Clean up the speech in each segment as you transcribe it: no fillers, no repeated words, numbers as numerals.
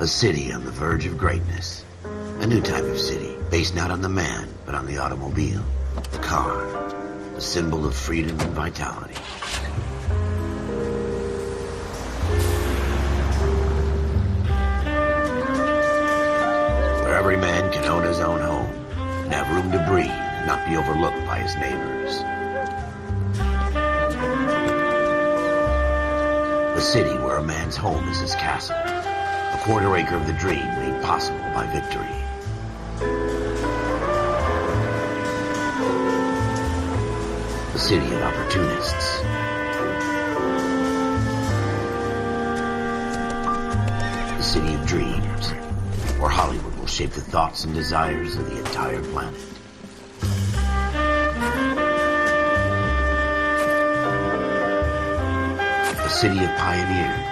A city on the verge of greatness. A new type of city, based not on the man, but on the automobile. The car. A symbol of freedom and vitality. Where every man can own his own home, and have room to breathe, and not be overlooked by his neighbors. A city where a man's home is his castle. A quarter acre of the dream made possible by victory. A city of opportunists. A city of dreams, where Hollywood will shape the thoughts and desires of the entire planet. A city of pioneers.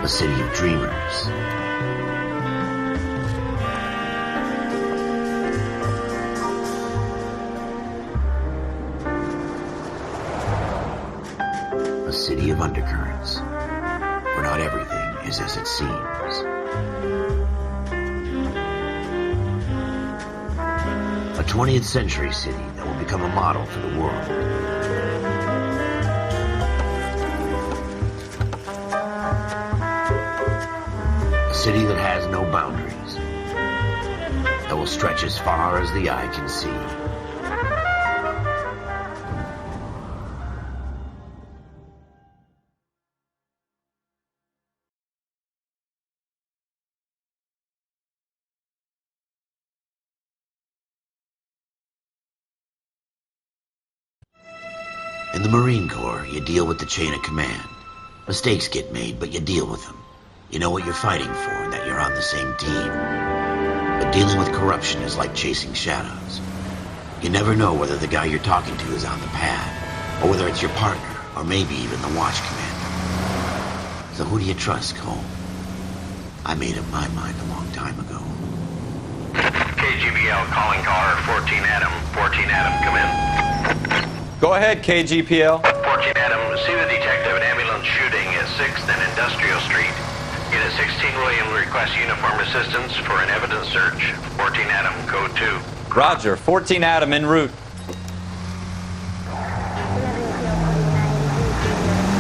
A city of dreamers. A city of undercurrents, where not everything is as it seems. A 20th century city that will become a model for the world. A city that has no boundaries, that will stretch as far as the eye can see. In the Marine Corps, you deal with the chain of command. Mistakes get made, but you deal with them. You know what you're fighting for, and that you're on the same team. But dealing with corruption is like chasing shadows. You never know whether the guy you're talking to is on the pad, or whether it's your partner, or maybe even the watch commander. So who do you trust, Cole? I made up my mind a long time ago. KGBL calling car 14 Adam. 14 Adam, come in. Go ahead, KGPL. 14 Adam, see the detective at ambulance shooting at 6th and Industrial Street. Unit 16 William requests uniform assistance for an evidence search. 14 Adam, code 2. Roger, 14 Adam en route.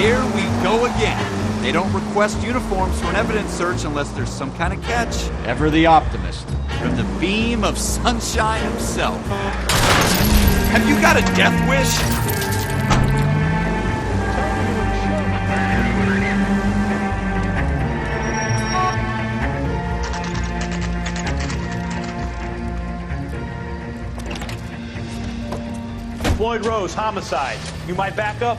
Here we go again. They don't request uniforms for an evidence search unless there's some kind of catch. Ever the optimist. From the beam of sunshine himself. Have you got a death wish? Floyd Rose, homicide. You might back up?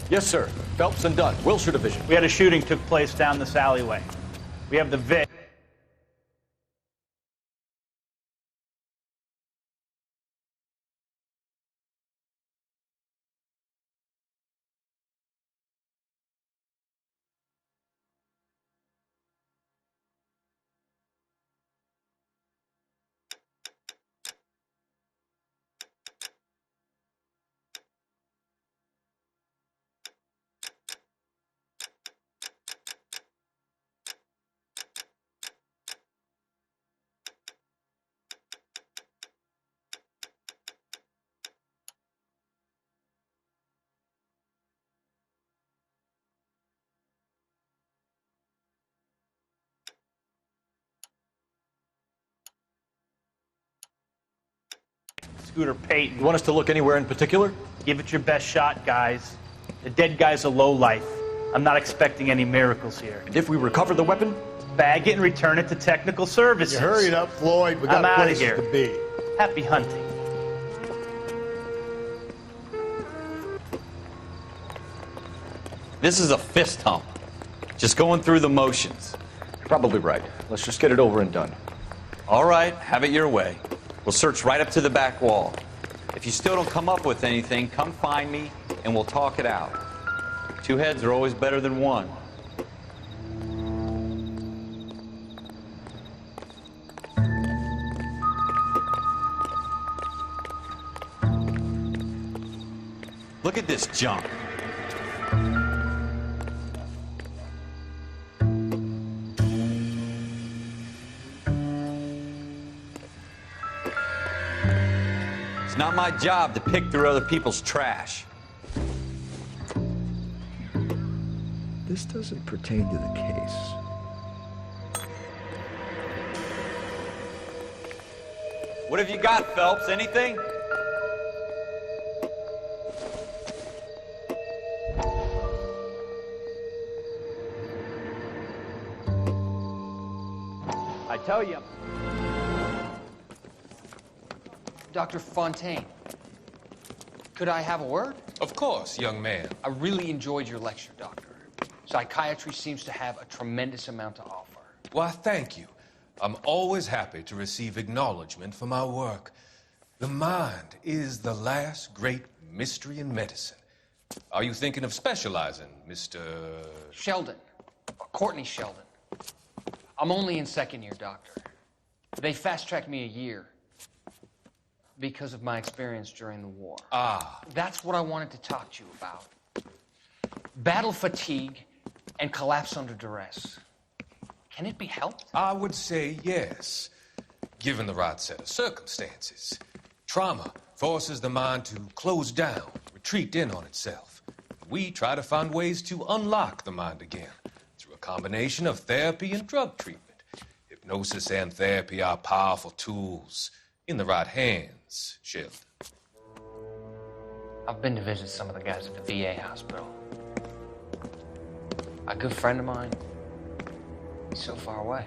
Yes, sir. Phelps and Dunn, Wilshire Division. We had a shooting took place down this alleyway. We have the Vic. Scooter Payton. You want us to look anywhere in particular? Give it your best shot, guys. The dead guy's a lowlife. I'm not expecting any miracles here. And if we recover the weapon? Bag it and return it to technical services. You hurry it up, Floyd. We I'm got outta places here. to be. Happy hunting. This is a fist hump. Just going through the motions. Probably right. Let's just get it over and done. All right, have it your way. We'll search right up to the back wall. If you still don't come up with anything, come find me and we'll talk it out. Two heads are always better than one. Look at this junk. It's not my job to pick through other people's trash. This doesn't pertain to the case. What have you got, Phelps? Anything? I tell you. Dr. Fontaine, could I have a word? Of course, young man. I really enjoyed your lecture, Doctor. Psychiatry seems to have a tremendous amount to offer. Why, thank you. I'm always happy to receive acknowledgement for my work. The mind is the last great mystery in medicine. Are you thinking of specializing, Mr. Sheldon, or Courtney Sheldon. I'm only in second year, Doctor. They fast-tracked me a year because of my experience during the war. Ah. That's what I wanted to talk to you about. Battle fatigue and collapse under duress. Can it be helped? I would say yes, given the right set of circumstances. Trauma forces the mind to close down, retreat in on itself. We try to find ways to unlock the mind again through a combination of therapy and drug treatment. Hypnosis and therapy are powerful tools in the right hands, Sheldon. I've been to visit some of the guys at the VA hospital. A good friend of mine, he's so far away.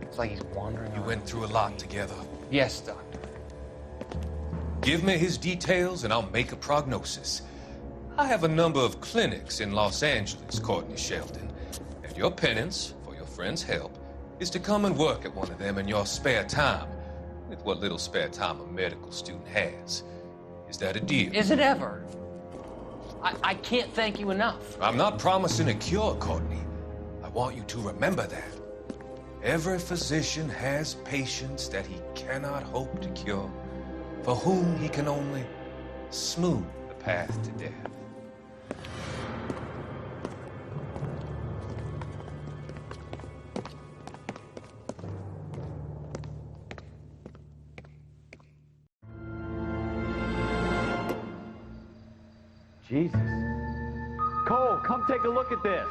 It's like he's wandering You around. went through a lot together. Yes, Doctor. Give me his details and I'll make a prognosis. I have a number of clinics in Los Angeles, Courtney Sheldon. And your penance, for your friend's help, is to come and work at one of them in your spare time, with what little spare time a medical student has. Is that a deal? Is it ever? I can't thank you enough. I'm not promising a cure, Courtney. I want you to remember that. Every physician has patients that he cannot hope to cure, for whom he can only smooth the path to death. Jesus. Cole, come take a look at this.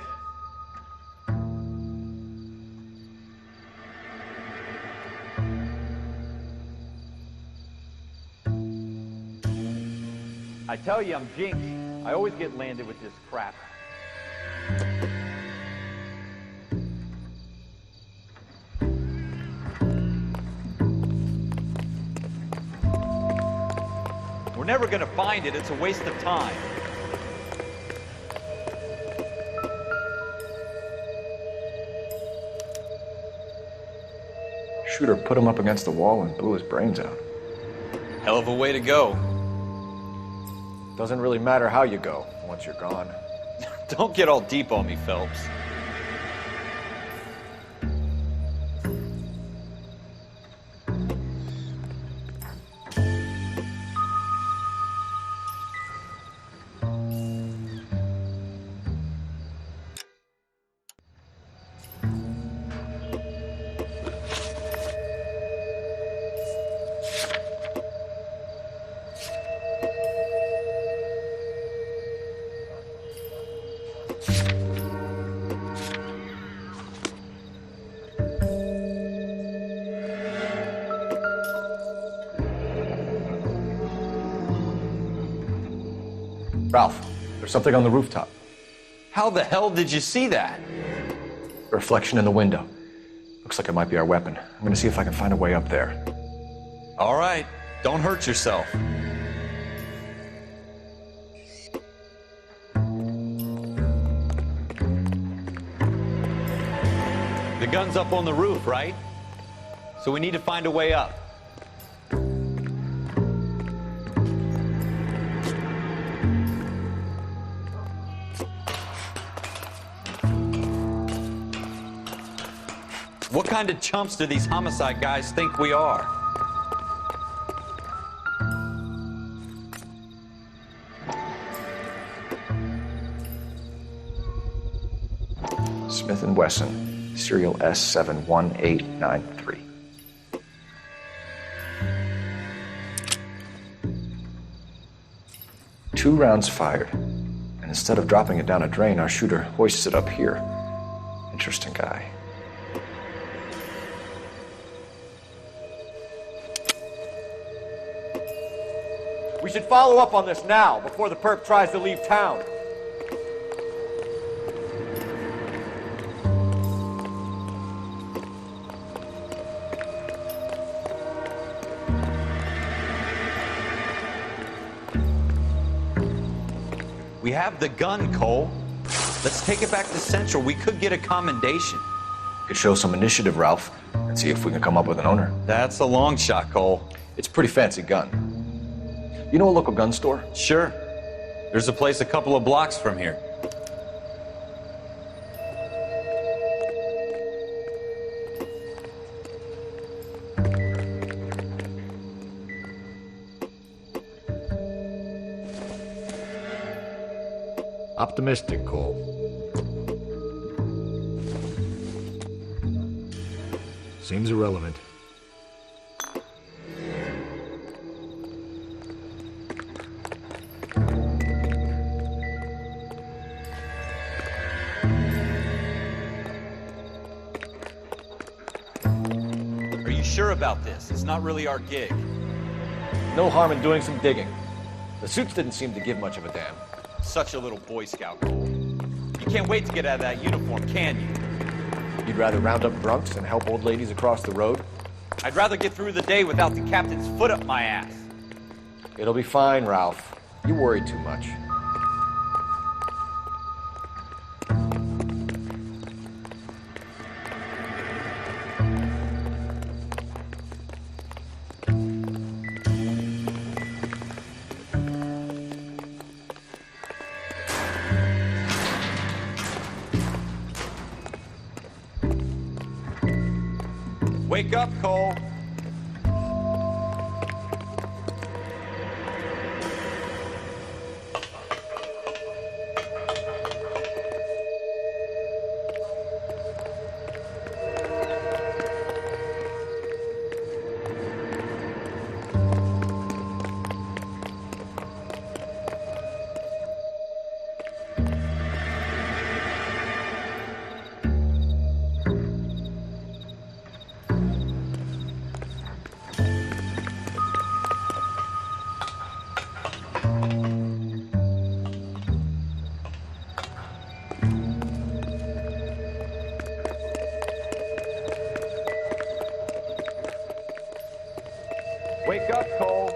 I tell you, I'm jinxed. I always get landed with this crap. We're never gonna find it. It's a waste of time. Shooter put him up against the wall and blew his brains out. Hell of a way to go. Doesn't really matter how you go once you're gone. Don't get all deep on me, Phelps. Ralph, there's something on the rooftop. How the hell did you see that? A reflection in the window. Looks like it might be our weapon. I'm gonna see if I can find a way up there. All right, don't hurt yourself. The gun's up on the roof, right? So we need to find a way up. What kind of chumps do these homicide guys think we are? Smith & Wesson, serial S71893. Two rounds fired, and instead of dropping it down a drain, our shooter hoists it up here. Interesting guy. We should follow up on this now, before the perp tries to leave town. We have the gun, Cole. Let's take it back to Central. We could get a commendation. Could show some initiative, Ralph, and see if we can come up with an owner. That's a long shot, Cole. It's a pretty fancy gun. You know a local gun store? Sure. There's a place a couple of blocks from here. Optimistic, Cole. Seems irrelevant. Are you sure about this? It's not really our gig. No harm in doing some digging. The suits didn't seem to give much of a damn. Such a little Boy Scout, Cole. You can't wait to get out of that uniform, can you? You'd rather round up drunks and help old ladies across the road? I'd rather get through the day without the captain's foot up my ass. It'll be fine, Ralph. You worry too much. Wake up, Cole. Wake up, Cole.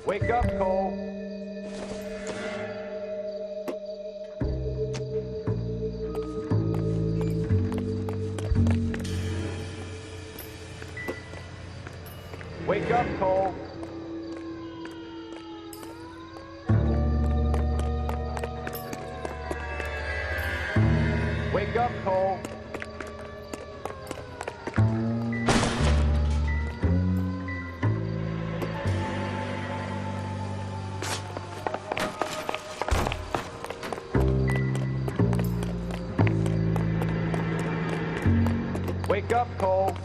Wake up, Cole. Wake up, Cole. Wake up, Cole. Wake up, Cole.